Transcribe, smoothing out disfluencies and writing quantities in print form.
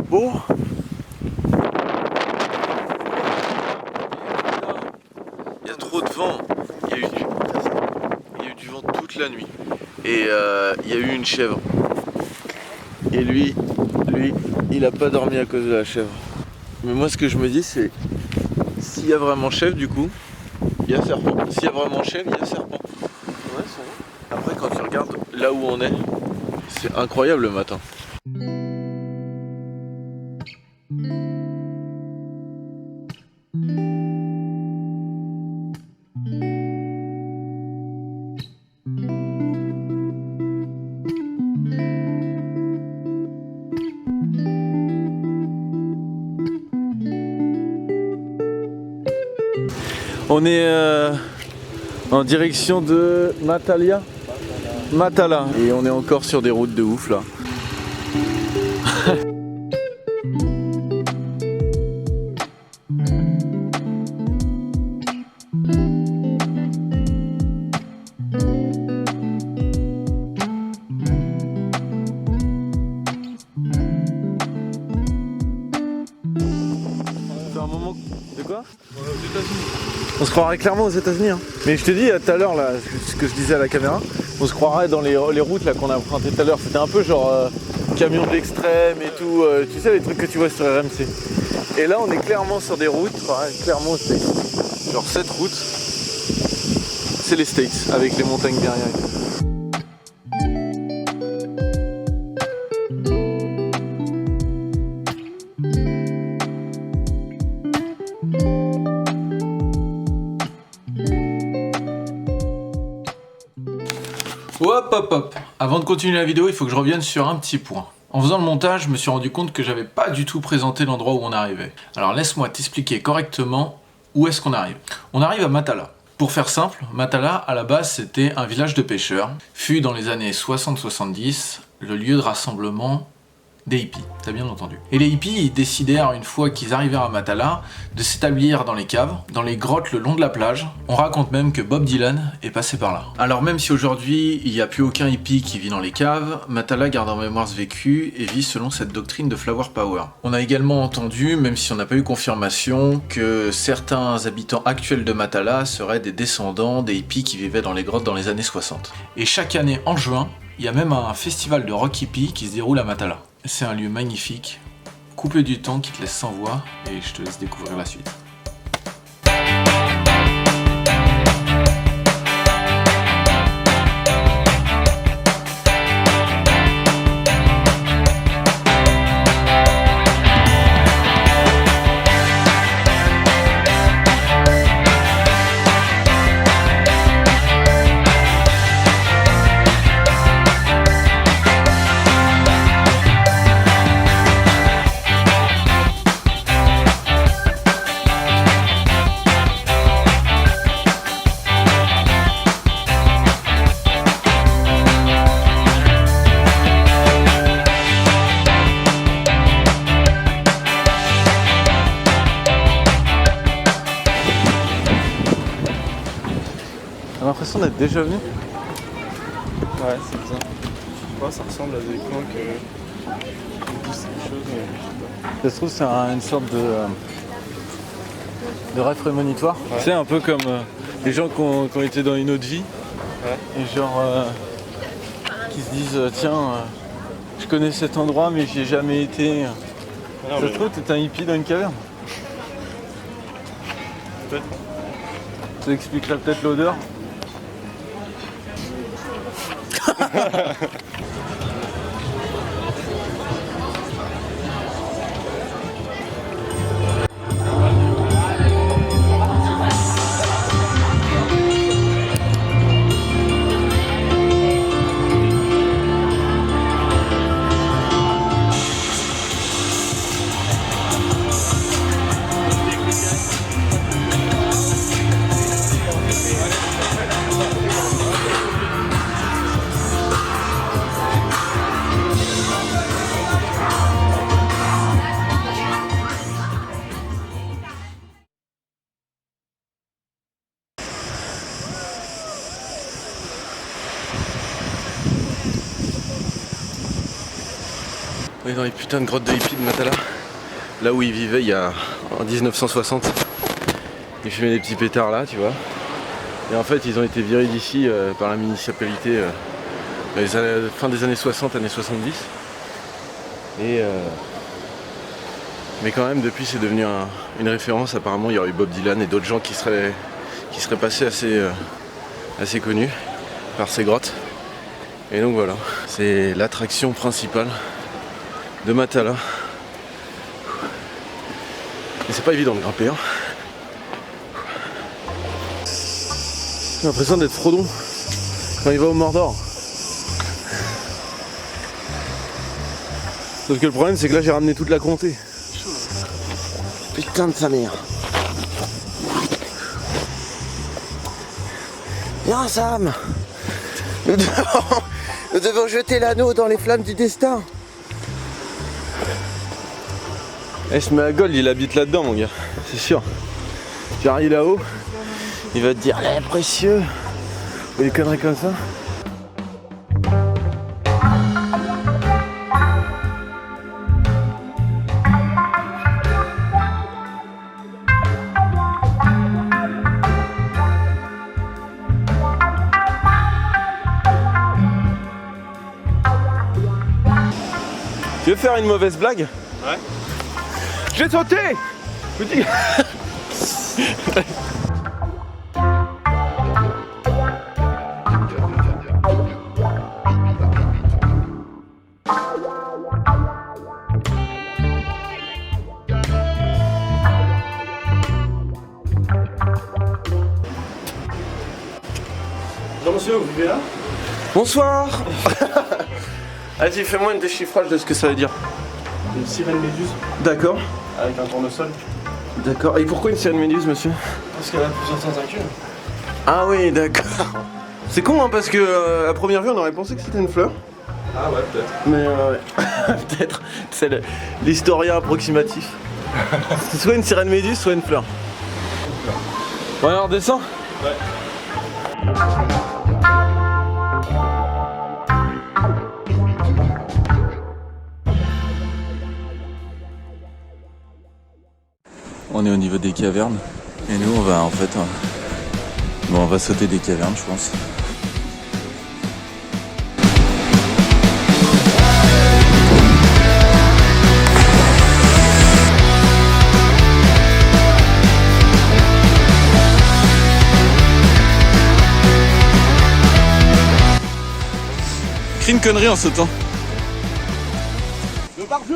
Bon. Il y a trop de vent. Il y a eu du vent toute la nuit. Et il y a eu une chèvre. Et lui, il a pas dormi à cause de la chèvre. Mais moi ce que je me dis c'est, s'il y a vraiment chèvre du coup, il y a serpent. S'il y a vraiment chèvre, il y a serpent. Ouais, c'est vrai. Après quand tu regardes là où on est, c'est incroyable le matin. On est en direction de Matala. Et on est encore sur des routes de ouf là. C'est un moment de quoi? Aux États-Unis. On se croirait clairement aux États-Unis. Hein. Mais je te dis tout à l'heure, là, ce que je disais à la caméra, on se croirait dans les routes là qu'on a empruntées tout à l'heure. C'était un peu genre camion de l'extrême et tout. Tu sais, les trucs que tu vois sur RMC. Et là, on est clairement sur des routes, clairement aux States. Genre cette route, c'est les States avec les montagnes derrière. Hop. Avant de continuer la vidéo, il faut que je revienne sur un petit point. En faisant le montage, je me suis rendu compte que j'avais pas du tout présenté l'endroit où on arrivait. Alors laisse-moi t'expliquer correctement où est-ce qu'on arrive. On arrive à Matala. Pour faire simple, Matala, à la base, c'était un village de pêcheurs, fut dans les années 60-70 le lieu de rassemblement des hippies, t'as bien entendu. Et les hippies, ils décidèrent, une fois qu'ils arrivèrent à Matala, de s'établir dans les caves, dans les grottes le long de la plage. On raconte même que Bob Dylan est passé par là. Alors même si aujourd'hui, il n'y a plus aucun hippie qui vit dans les caves, Matala garde en mémoire ce vécu et vit selon cette doctrine de Flower Power. On a également entendu, même si on n'a pas eu confirmation, que certains habitants actuels de Matala seraient des descendants des hippies qui vivaient dans les grottes dans les années 60. Et chaque année, en juin, il y a même un festival de rock hippie qui se déroule à Matala. C'est un lieu magnifique, coupé du temps qui te laisse sans voix et je te laisse découvrir la suite. J'ai l'impression d'être déjà venu. Ouais, c'est bizarre. Je sais pas, ça ressemble à des coins que. C'est quelque chose, mais je sais pas. Ça se trouve, c'est une sorte de rêve prémonitoire. Ouais. Tu sais, un peu comme les gens qui ont été dans une autre vie. Ouais. Et genre, qui se disent, tiens, je connais cet endroit, mais j'y ai jamais été. Non, Ça se trouve, t'es un hippie dans une caverne. Peut-être. Ça expliquerait peut-être l'odeur. est dans les putains de grottes de hippies de Matala. Là où ils vivaient en 1960. Ils fumaient des petits pétards là, tu vois. Et en fait, ils ont été virés d'ici par la municipalité fin des années 60, années 70. Mais quand même, depuis, c'est devenu une référence. Apparemment, il y aurait eu Bob Dylan et d'autres gens qui seraient passés assez connus par ces grottes. Et donc voilà, c'est l'attraction principale de Matala. Et c'est pas évident de grimper, hein. J'ai l'impression d'être Frodon quand il va au Mordor. Sauf que le problème, c'est que là, j'ai ramené toute la comté. Putain de sa mère. Viens, Sam. Nous devons jeter l'anneau dans les flammes du destin. Eh, ce Gold, il habite là-dedans, mon gars. C'est sûr. Tu arrives là-haut, il va te dire, les précieux. Ou des conneries comme ça. Tu veux faire une mauvaise blague? Ouais. J'ai sauté! Bonjour monsieur, vous vivez là? Bonsoir. Vas-y, fais-moi un déchiffrage de ce que ça veut dire. Une sirène méduse D'accord. avec un tournesol. D'accord. Et pourquoi une sirène méduse, monsieur? Parce qu'elle a plusieurs tentacules. Ah oui, d'accord. C'est con, hein, parce que à première vue, on aurait pensé que c'était une fleur. Ah ouais, peut-être. Mais peut-être. C'est l'historien approximatif. C'est soit une sirène méduse, soit une fleur. Bon alors, descends. Ouais. On est au niveau des cavernes et nous on va on va sauter des cavernes, je pense. Crie une connerie en sautant. Le pare-feu.